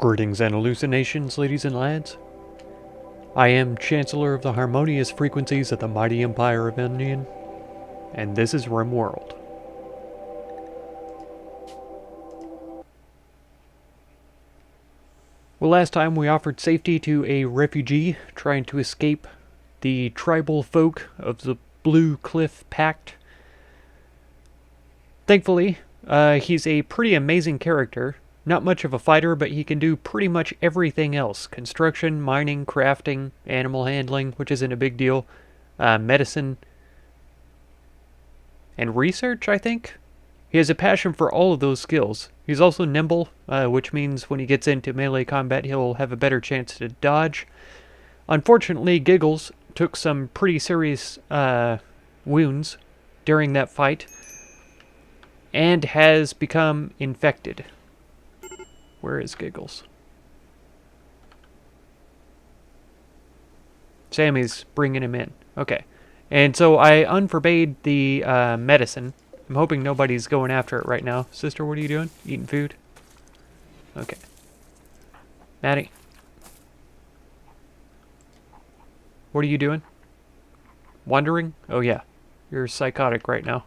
Greetings and hallucinations, ladies and lads. I am Chancellor of the harmonious frequencies of the mighty Empire of Indian, and this is Rimworld. Well, last time we offered safety to a refugee trying to escape the tribal folk of the Blue Cliff Pact. Thankfully, he's a pretty amazing character. Not much of a fighter, but he can do pretty much everything else. Construction, mining, crafting, animal handling, which isn't a big deal, medicine, and research, I think? He has a passion for all of those skills. He's also nimble, which means when he gets into melee combat, he'll have a better chance to dodge. Unfortunately, Giggles took some pretty serious wounds during that fight, and has become infected. Where is Giggles? Sammy's bringing him in. Okay. And so I unforbade the medicine. I'm hoping nobody's going after it right now. Sister, what are you doing? Eating food? Okay. Maddie. What are you doing? Wandering? Oh yeah. You're psychotic right now.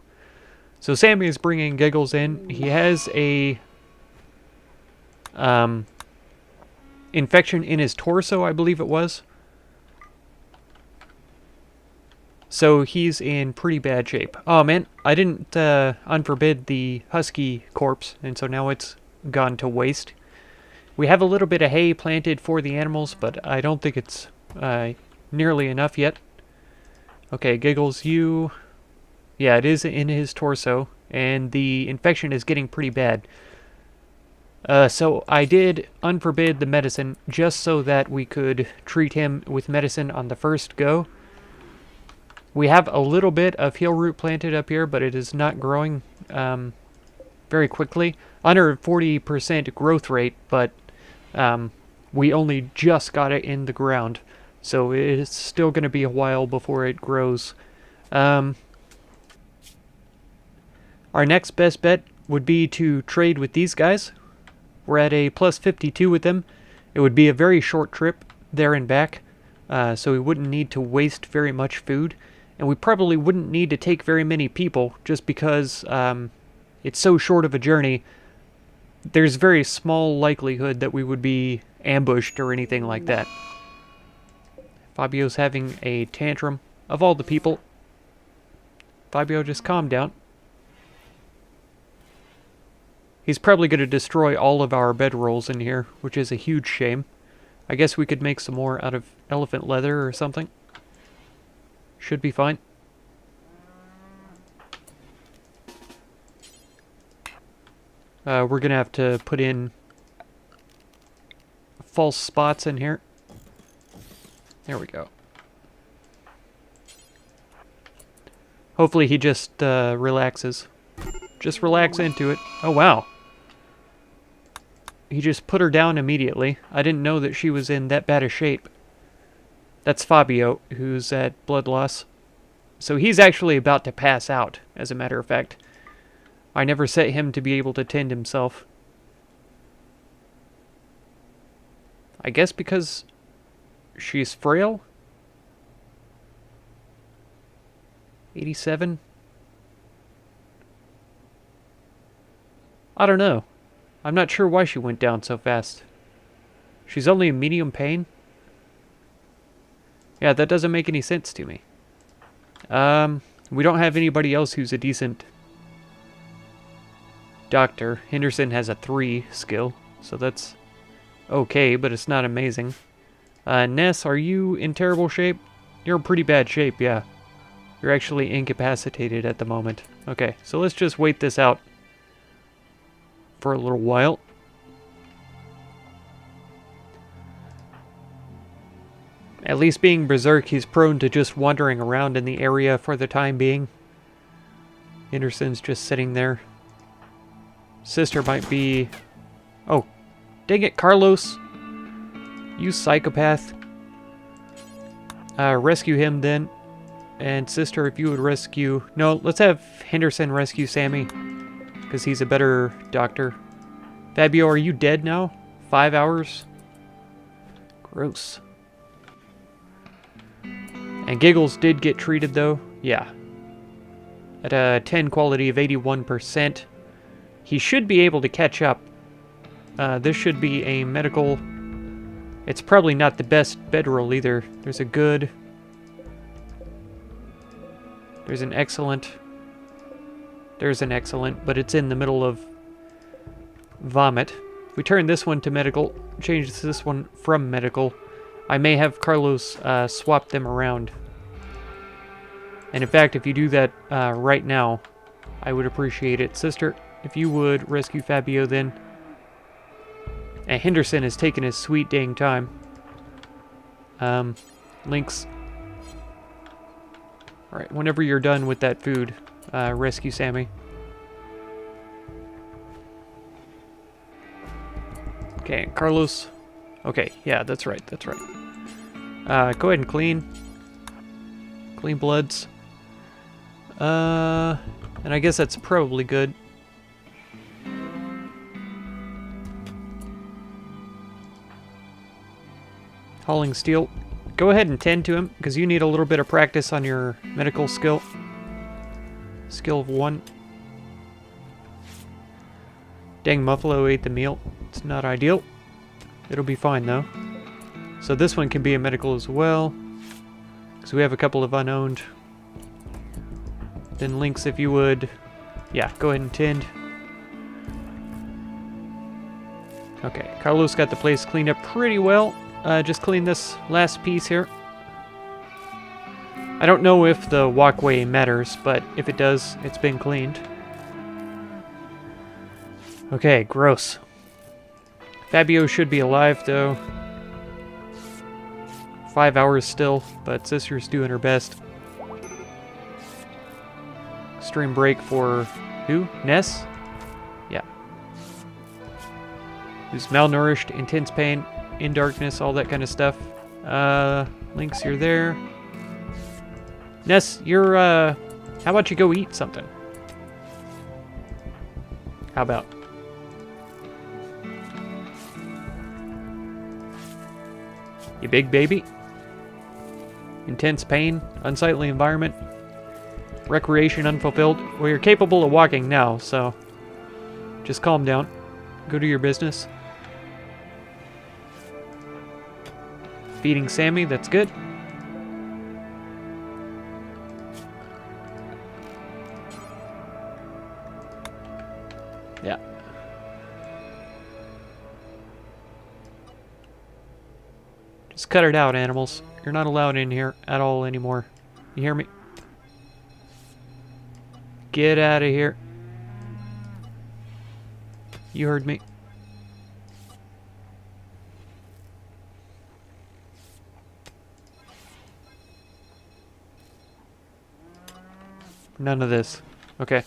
So Sammy is bringing Giggles in. He has a infection in his torso, I believe it was. So he's in pretty bad shape. Oh man, I didn't unforbid the husky corpse, and so now it's gone to waste. We have a little bit of hay planted for the animals, but I don't think it's nearly enough yet. Okay, Giggles, you... Yeah, it is in his torso, and the infection is getting pretty bad. So I did unforbid the medicine just so that we could treat him with medicine on the first go. We have a little bit of heal root planted up here, but it is not growing very quickly. Under 40% growth rate, but we only just got it in the ground. So it's still going to be a while before it grows. Our next best bet would be to trade with these guys. We're at a plus 52 with them. It would be a very short trip there and back, so we wouldn't need to waste very much food. And we probably wouldn't need to take very many people, just because it's so short of a journey. There's very small likelihood that we would be ambushed or anything like that. Fabio's having a tantrum. Of all the people, Fabio, just calm down. He's probably going to destroy all of our bedrolls in here, which is a huge shame. I guess we could make some more out of elephant leather or something. Should be fine. We're going to have to put in false spots in here. There we go. Hopefully he just relaxes. Just relax into it. Oh, wow. He just put her down immediately. I didn't know that she was in that bad a shape. That's Fabio, who's at blood loss. So he's actually about to pass out, as a matter of fact. I never set him to be able to tend himself. I guess because she's frail? 87? I don't know. I'm not sure why she went down so fast. She's only in medium pain? Yeah, that doesn't make any sense to me. We don't have anybody else who's a decent doctor. Henderson has a 3 skill, so that's okay, but it's not amazing. Ness, are you in terrible shape? You're in pretty bad shape, yeah. You're actually incapacitated at the moment. Okay, so let's just wait this out for a little while. At least being berserk, he's prone to just wandering around in the area for the time being. Henderson's just sitting there. Sister might be... Oh, dang it, Carlos! You psychopath. Rescue him then. And sister, if you would rescue... No, let's have Henderson rescue Sammy, because he's a better doctor. Fabio, are you dead now? 5 hours? Gross. And Giggles did get treated though. Yeah. At a 10 quality of 81%. He should be able to catch up. This should be a medical... It's probably not the best bedroll either. There's a good... There's an excellent... There's an excellent, but it's in the middle of vomit. We turn this one to medical, change this one from medical. I may have Carlos swap them around. And in fact, if you do that right now, I would appreciate it. Sister, if you would rescue Fabio then. And Henderson has taken his sweet dang time. Lynx. Alright, whenever you're done with that food, rescue Sammy. Okay, Carlos. Okay, yeah, that's right, that's right. Go ahead and clean. Clean bloods. And I guess that's probably good. Hauling steel. Go ahead and tend to him, because you need a little bit of practice on your medical skill. Skill of 1. Dang, Muffalo ate the meal. It's not ideal. It'll be fine, though. So this one can be a medical as well. Because we have a couple of unowned. Then Lynx, if you would... Yeah, go ahead and tend. Okay, Carlos got the place cleaned up pretty well. Just clean this last piece here. I don't know if the walkway matters, but if it does, it's been cleaned. Okay, gross. Fabio should be alive, though. 5 hours still, but Sister's doing her best. Extreme break for who? Ness? Yeah. Who's malnourished, intense pain, in darkness, all that kind of stuff. Lynx, you're there. Ness, you're, how about you go eat something? How about? You big baby? Intense pain, unsightly environment, recreation unfulfilled. Well, you're capable of walking now, so just calm down. Go do your business. Feeding Sammy, that's good. Yeah. Just cut it out, animals. You're not allowed in here at all anymore. You hear me? Get out of here. You heard me. None of this. Okay.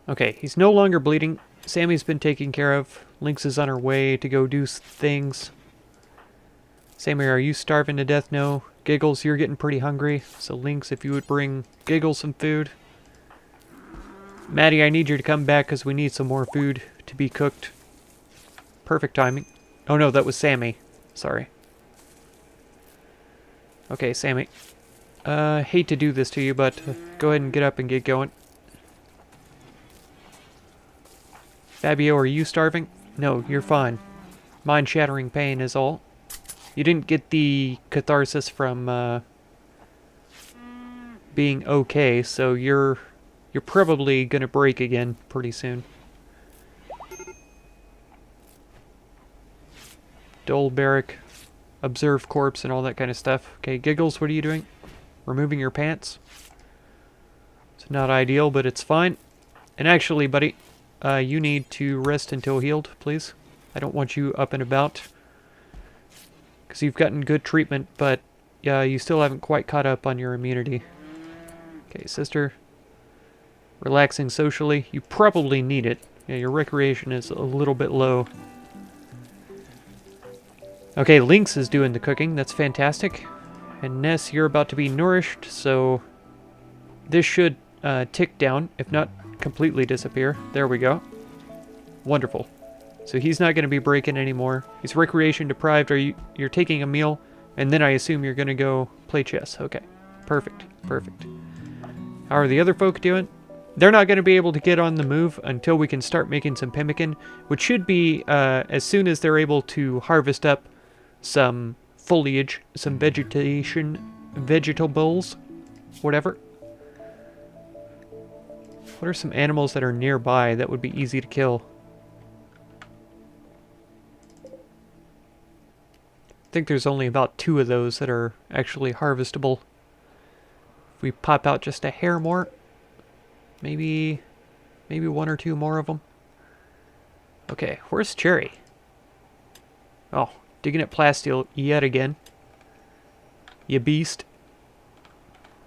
Okay, he's no longer bleeding. Sammy's been taken care of. Lynx is on her way to go do things. Sammy, are you starving to death? No. Giggles, you're getting pretty hungry. So Lynx, if you would bring Giggles some food. Maddie, I need you to come back because we need some more food to be cooked. Perfect timing. Oh no, that was Sammy. Sorry. Okay, Sammy. Hate to do this to you, but go ahead and get up and get going. Fabio, are you starving? No, you're fine. Mind-shattering pain is all. You didn't get the catharsis from being okay, so you're probably gonna break again pretty soon. Dole barrack, observe corpse, and all that kind of stuff. Okay, Giggles, what are you doing? Removing your pants? It's not ideal, but it's fine. And actually, buddy, you need to rest until healed, please. I don't want you up and about. Because you've gotten good treatment, but you still haven't quite caught up on your immunity. Okay, sister. Relaxing socially. You probably need it. Yeah, your recreation is a little bit low. Okay, Lynx is doing the cooking. That's fantastic. And Ness, you're about to be nourished, so this should tick down, if not completely disappear. There we go. Wonderful. So he's not going to be breaking anymore. He's recreation deprived. You're taking a meal, and then I assume you're going to go play chess. Okay. Perfect. Perfect. How are the other folk doing? They're not going to be able to get on the move until we can start making some pemmican, which should be as soon as they're able to harvest up some foliage, some vegetation, vegetables, whatever. What are some animals that are nearby that would be easy to kill? I think there's only about 2 of those that are actually harvestable. If we pop out just a hair more, maybe 1 or 2 more of them. Okay, where's Cherry? Oh, digging at plasteel yet again. You beast.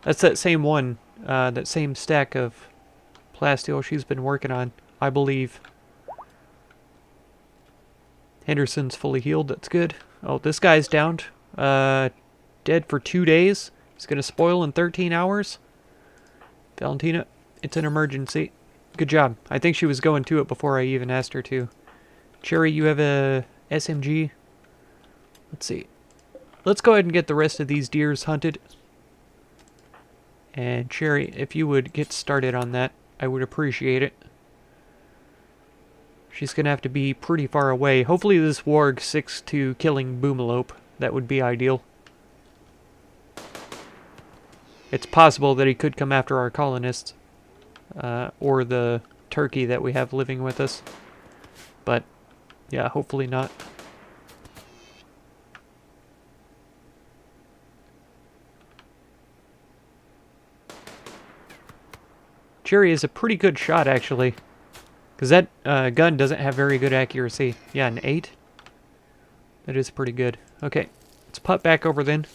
That's that same one, that same stack of plasteel she's been working on, I believe. Henderson's fully healed, that's good. Oh, this guy's downed. Dead for 2 days. He's gonna spoil in 13 hours. Valentina, it's an emergency. Good job. I think she was going to it before I even asked her to. Cherry, you have a SMG? Let's see. Let's go ahead and get the rest of these deers hunted. And Cherry, if you would get started on that, I would appreciate it. She's gonna have to be pretty far away. Hopefully this warg sticks to killing Boomalope. That would be ideal. It's possible that he could come after our colonists. Or the turkey that we have living with us. But, yeah, hopefully not. Cherry is a pretty good shot, actually. Because that gun doesn't have very good accuracy. Yeah, an 8. That is pretty good. Okay, let's pop back over then.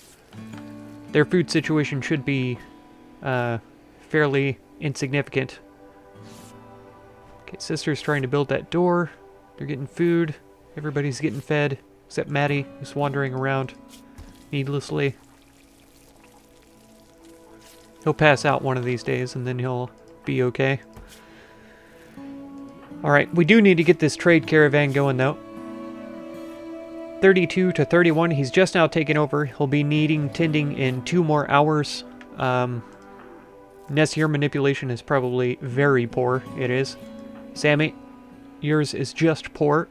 Their food situation should be fairly insignificant. Okay, sister's trying to build that door. They're getting food. Everybody's getting fed, except Maddie, who's wandering around needlessly. He'll pass out one of these days, and then he'll be okay. Alright, we do need to get this trade caravan going, though. 32 to 31, he's just now taken over. He'll be needing tending in 2 more hours. Nessier manipulation is probably very poor. It is. Sammy, yours is just poor.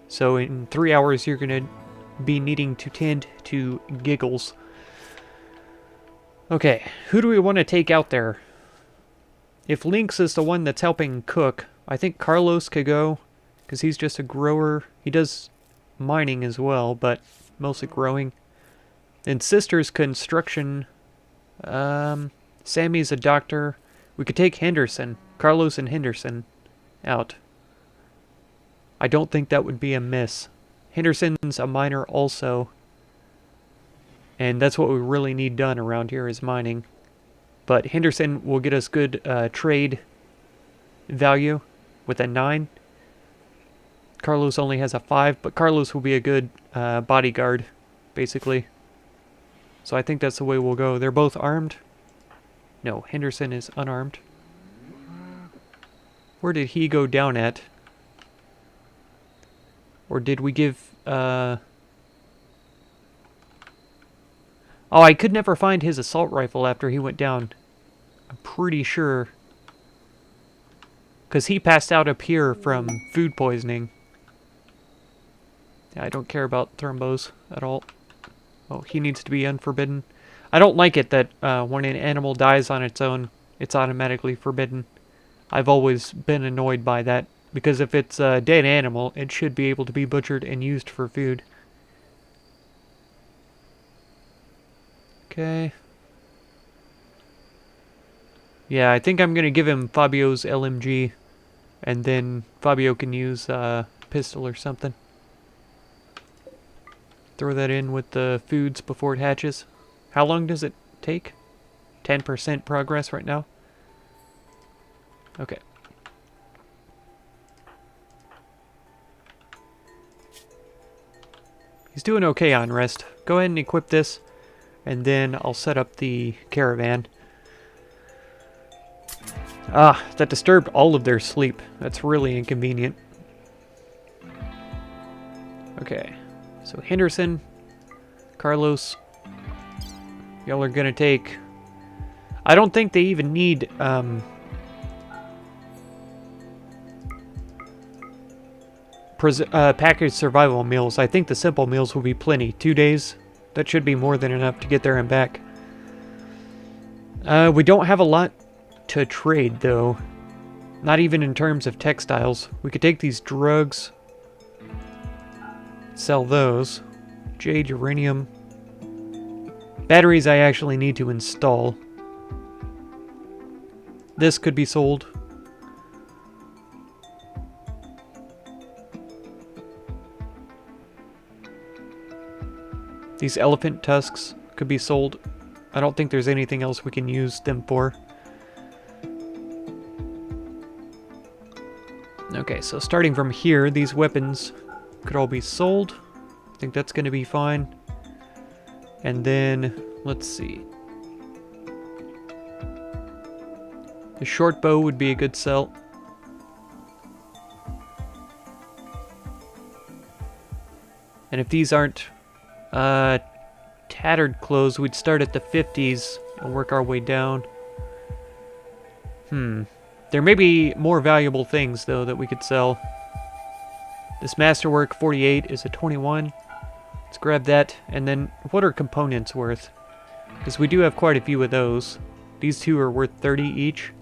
So in 3 hours, you're going to be needing to tend to Giggles. Okay, who do we want to take out there? If Lynx is the one that's helping cook, I think Carlos could go, because he's just a grower. He does mining as well, but mostly growing. And Sister's construction. Sammy's a doctor. We could take Henderson, Carlos and Henderson, out. I don't think that would be a miss. Henderson's a miner also. And that's what we really need done around here is mining. But Henderson will get us good trade value with a 9. Carlos only has a 5, but Carlos will be a good bodyguard, basically. So I think that's the way we'll go. They're both armed. No, Henderson is unarmed. Where did he go down at? Or did we give... Oh, I could never find his assault rifle after he went down. I'm pretty sure. Because he passed out up here from food poisoning. Yeah, I don't care about thrombos at all. Oh, he needs to be unforbidden. I don't like it that when an animal dies on its own, it's automatically forbidden. I've always been annoyed by that. Because if it's a dead animal, it should be able to be butchered and used for food. Okay. Yeah, I think I'm going to give him Fabio's LMG. And then Fabio can use a pistol or something. Throw that in with the foods before it hatches. How long does it take? 10% progress right now? Okay. He's doing okay on rest. Go ahead and equip this. And then I'll set up the caravan. Ah, that disturbed all of their sleep. That's really inconvenient. Okay, so Henderson, Carlos, y'all are gonna take... I don't think they even need, packaged survival meals. I think the simple meals will be plenty. 2 days, that should be more than enough to get there and back. We don't have a lot to trade, though. Not even in terms of textiles. We could take these drugs, sell those. Jade, uranium. Batteries I actually need to install. This could be sold. These elephant tusks could be sold. I don't think there's anything else we can use them for. Okay, so starting from here, these weapons could all be sold. I think that's going to be fine. And then, let's see. The short bow would be a good sell. And if these aren't tattered clothes, we'd start at the 50s and work our way down. There may be more valuable things, though, that we could sell. This masterwork 48 is a 21. Let's grab that. And then, what are components worth? Because we do have quite a few of those. These two are worth 30 each.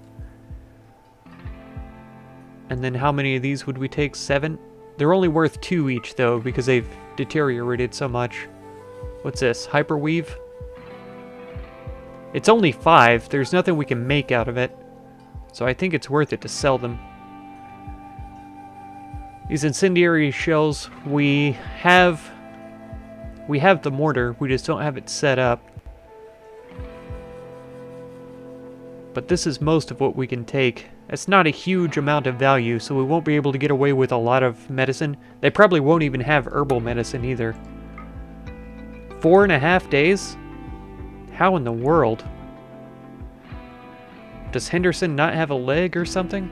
And then how many of these would we take? 7? They're only worth 2 each, though, because they've deteriorated so much. What's this? Hyperweave? It's only 5. There's nothing we can make out of it. So I think it's worth it to sell them. These incendiary shells, we have the mortar, we just don't have it set up. But this is most of what we can take. It's not a huge amount of value, so we won't be able to get away with a lot of medicine. They probably won't even have herbal medicine either. 4.5 days? How in the world? Does Henderson not have a leg or something?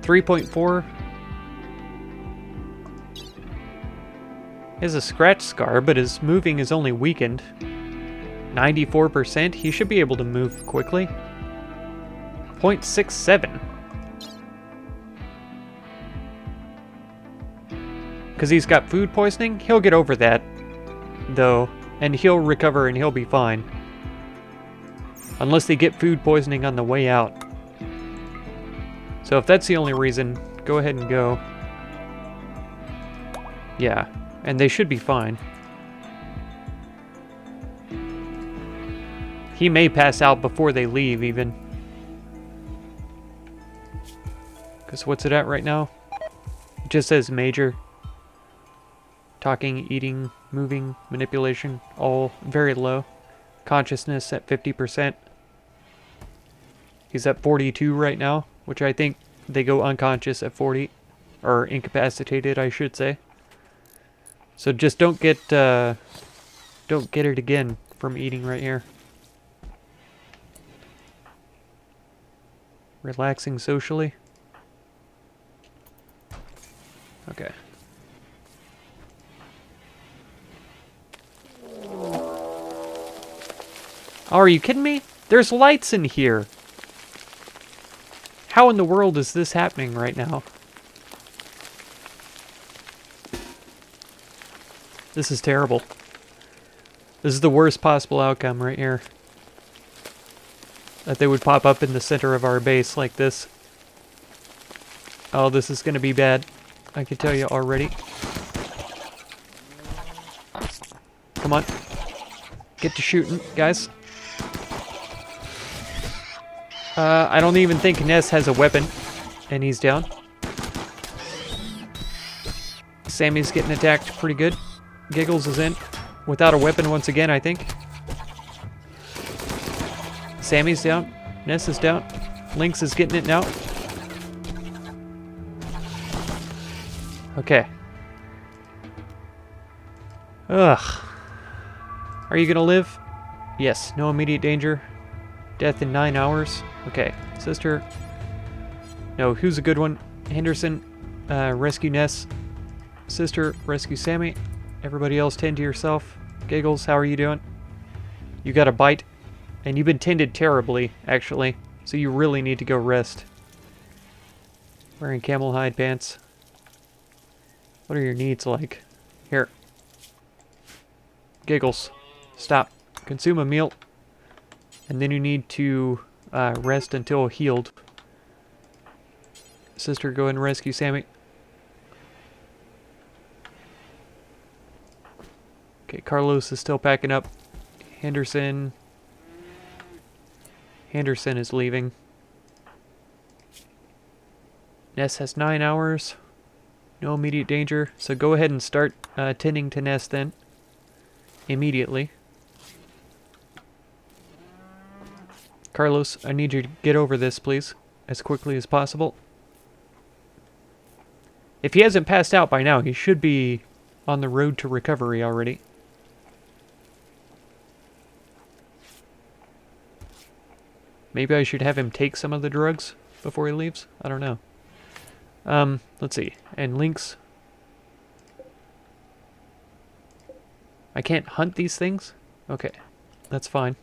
.4. He has a scratch scar, but his moving is only weakened. 94%. He should be able to move quickly. 0.67. Because he's got food poisoning, he'll get over that, though, and he'll recover and he'll be fine. Unless they get food poisoning on the way out. So if that's the only reason, go ahead and go. Yeah, and they should be fine. He may pass out before they leave, even. Because what's it at right now? It just says major. Talking, eating, moving, manipulation, all very low. Consciousness at 50%. He's at 42 right now, which I think they go unconscious at 40. Or incapacitated, I should say. So just don't get it again from eating right here. Relaxing socially. Okay. Oh, are you kidding me? There's lights in here. How in the world is this happening right now? This is terrible. This is the worst possible outcome right here. That they would pop up in the center of our base like this. Oh, this is gonna be bad. I can tell you already. Come on. Get to shooting, guys. I don't even think Ness has a weapon. And he's down. Sammy's getting attacked pretty good. Giggles is in. Without a weapon once again, I think. Sammy's down. Ness is down. Lynx is getting it now. Okay. Ugh. Are you gonna live? Yes, no immediate danger. Death in 9 hours. Okay, sister. No, who's a good one? Henderson, rescue Ness. Sister, rescue Sammy. Everybody else tend to yourself. Giggles, how are you doing? You got a bite, and you've been tended terribly, actually. So you really need to go rest. Wearing camel hide pants. What are your needs like? Here. Giggles, stop. Consume a meal. And then you need to rest until healed. Sister, go ahead and rescue Sammy. Okay, Carlos is still packing up. Henderson is leaving. Ness has 9 hours. No immediate danger. So go ahead and start tending to Ness then. Immediately. Carlos, I need you to get over this, please. As quickly as possible. If he hasn't passed out by now, he should be on the road to recovery already. Maybe I should have him take some of the drugs before he leaves? I don't know. Let's see. And links. I can't hunt these things? Okay. That's fine.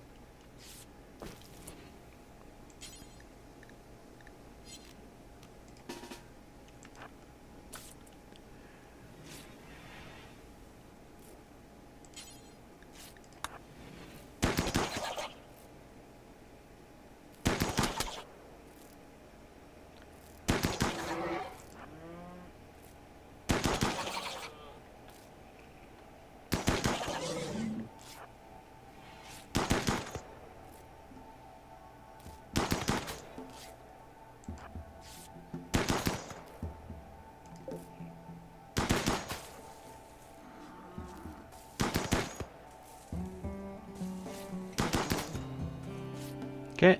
Okay.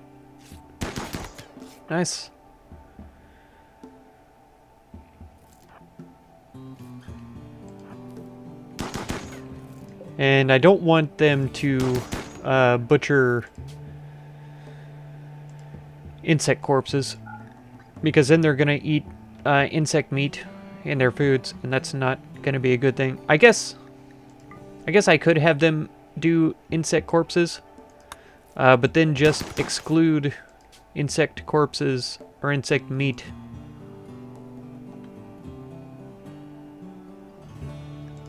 Nice. And I don't want them to butcher insect corpses, because then they're going to eat insect meat in their foods, and that's not going to be a good thing. I guess I could have them do insect corpses, but then just exclude insect corpses or insect meat.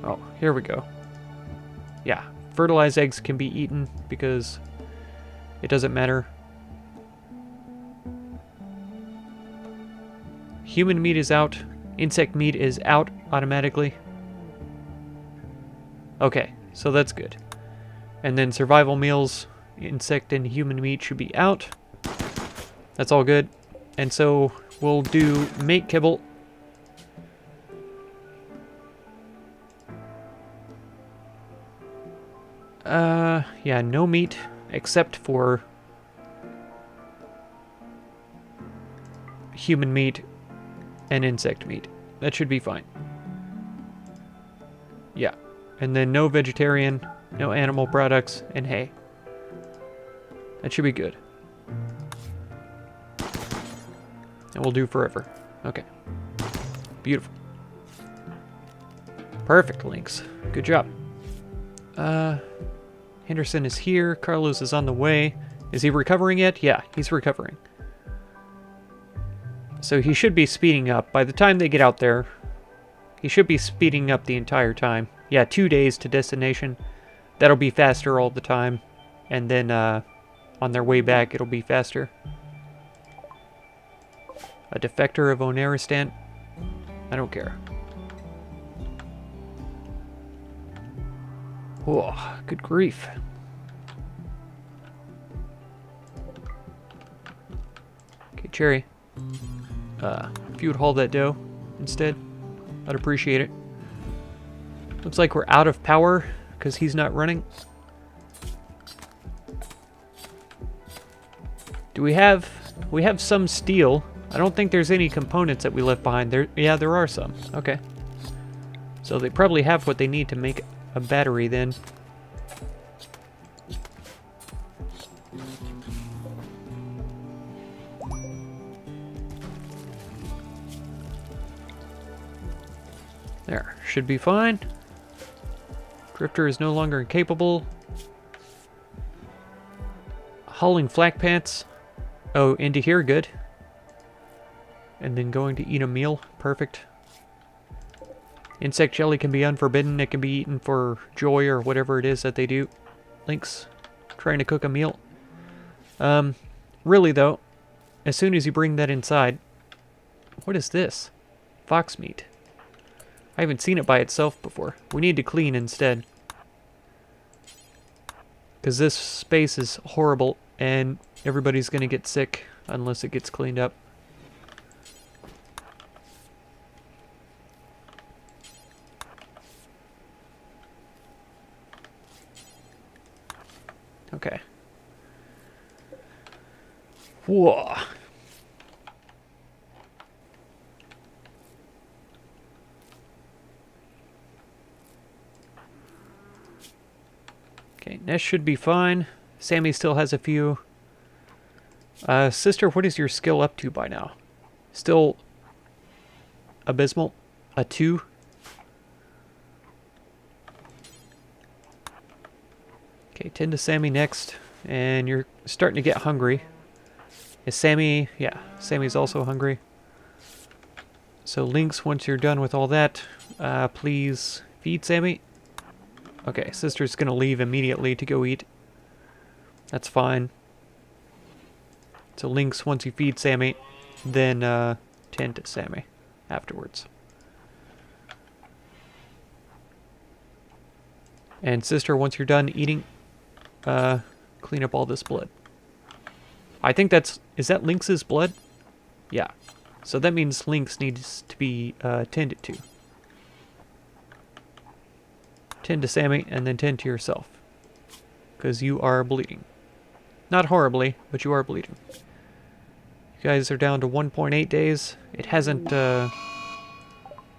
Oh, here we go. Yeah, fertilized eggs can be eaten because it doesn't matter. Human meat is out. Insect meat is out automatically. Okay, so that's good. And then survival meals, insect and human meat should be out. That's all good. And so we'll do mate kibble. Yeah, no meat except for human meat and insect meat. That should be fine. Yeah. And then no vegetarian, no animal products, and hay. That should be good. And we'll do forever. Okay. Beautiful. Perfect, Lynx. Good job. Henderson is here. Carlos is on the way. Is he recovering yet? Yeah, he's recovering. So he should be speeding up. By the time they get out there, he should be speeding up the entire time. Yeah, 2 days to destination. That'll be faster all the time. And then on their way back, it'll be faster. A defector of Onaristan? I don't care. Oh, good grief. Okay, Cherry. If you would haul that dough instead, I'd appreciate it. Looks like we're out of power because he's not running. Do we have some steel? I don't think there's any components that we left behind. Yeah, there are some. Okay. So they probably have what they need to make a battery then. There, should be fine. Drifter is no longer incapable. Hauling flak pants. Oh, into here, good. And then going to eat a meal, perfect. Insect jelly can be unforbidden. It can be eaten for joy or whatever it is that they do. Lynx, trying to cook a meal. Really though, as soon as you bring that inside... What is this? Fox meat. I haven't seen it by itself before. We need to clean instead. Because this space is horrible and everybody's going to get sick unless it gets cleaned up. Okay. Whoa. Okay, nest should be fine. Sammy still has a few. Sister, what is your skill up to by now? Still abysmal? A 2? Okay, tend to Sammy next. And you're starting to get hungry. Is Sammy... Yeah, Sammy's also hungry. So Lynx, once you're done with all that, please feed Sammy. Okay, Sister's gonna leave immediately to go eat. That's fine. So Lynx, once you feed Sammy, then tend to Sammy afterwards. And Sister, once you're done eating, clean up all this blood. I think that's... Is that Lynx's blood? Yeah. So that means Lynx needs to be tended to. Tend to Sammy, and then tend to yourself. Because you are bleeding. Not horribly, but you are bleeding. You guys are down to 1.8 days. It hasn't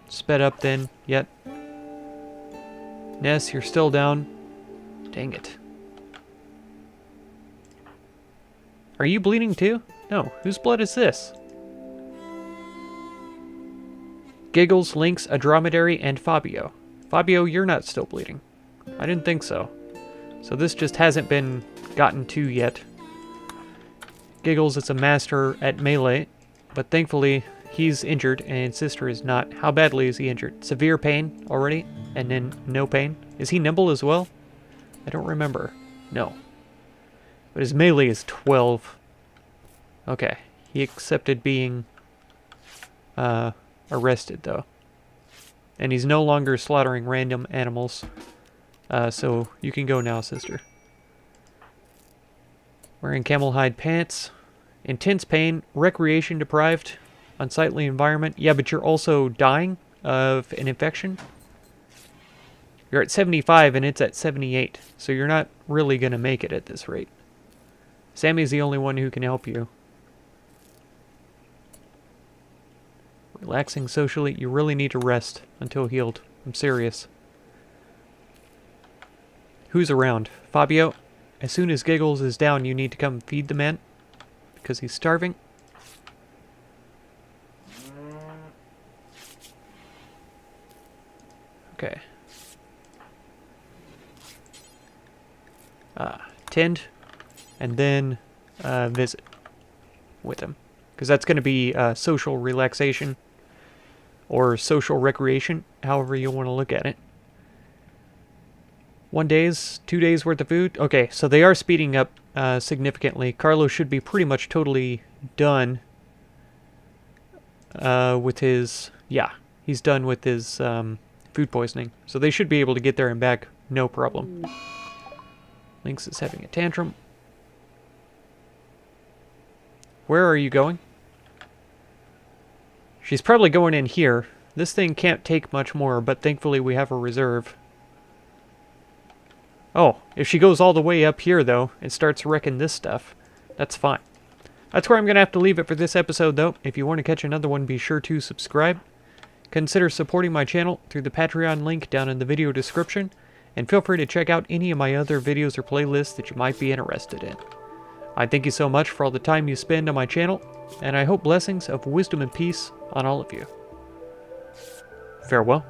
sped up then yet. Ness, you're still down. Dang it. Are you bleeding too? No. Whose blood is this? Giggles, Lynx, a dromedary, and Fabio. Fabio, you're not still bleeding. I didn't think so. So this just hasn't been gotten to yet. Giggles is a master at melee, but thankfully he's injured and Sister is not. How badly is he injured? Severe pain already? And then no pain? Is he nimble as well? I don't remember. No. But his melee is 12. Okay. He accepted being arrested, though. And he's no longer slaughtering random animals. So you can go now, Sister. Wearing camel hide pants. Intense pain. Recreation deprived. Unsightly environment. Yeah, but you're also dying of an infection. You're at 75 and it's at 78. So you're not really going to make it at this rate. Sammy's the only one who can help you. Relaxing socially. You really need to rest until healed. I'm serious. Who's around? Fabio? As soon as Giggles is down, you need to come feed the man. Because he's starving. Okay. Tend. And then visit with him. Because that's going to be social relaxation. Or social recreation. However you want to look at it. 1 days, 2 days worth of food. Okay, so they are speeding up significantly. Carlos should be pretty much totally done with his... Yeah, he's done with his food poisoning. So they should be able to get there and back, no problem. Lynx is having a tantrum. Where are you going? She's probably going in here. This thing can't take much more, but thankfully we have a reserve. Oh, if she goes all the way up here, though, and starts wrecking this stuff, that's fine. That's where I'm going to have to leave it for this episode, though. If you want to catch another one, be sure to subscribe. Consider supporting my channel through the Patreon link down in the video description, and feel free to check out any of my other videos or playlists that you might be interested in. I thank you so much for all the time you spend on my channel, and I hope blessings of wisdom and peace on all of you. Farewell.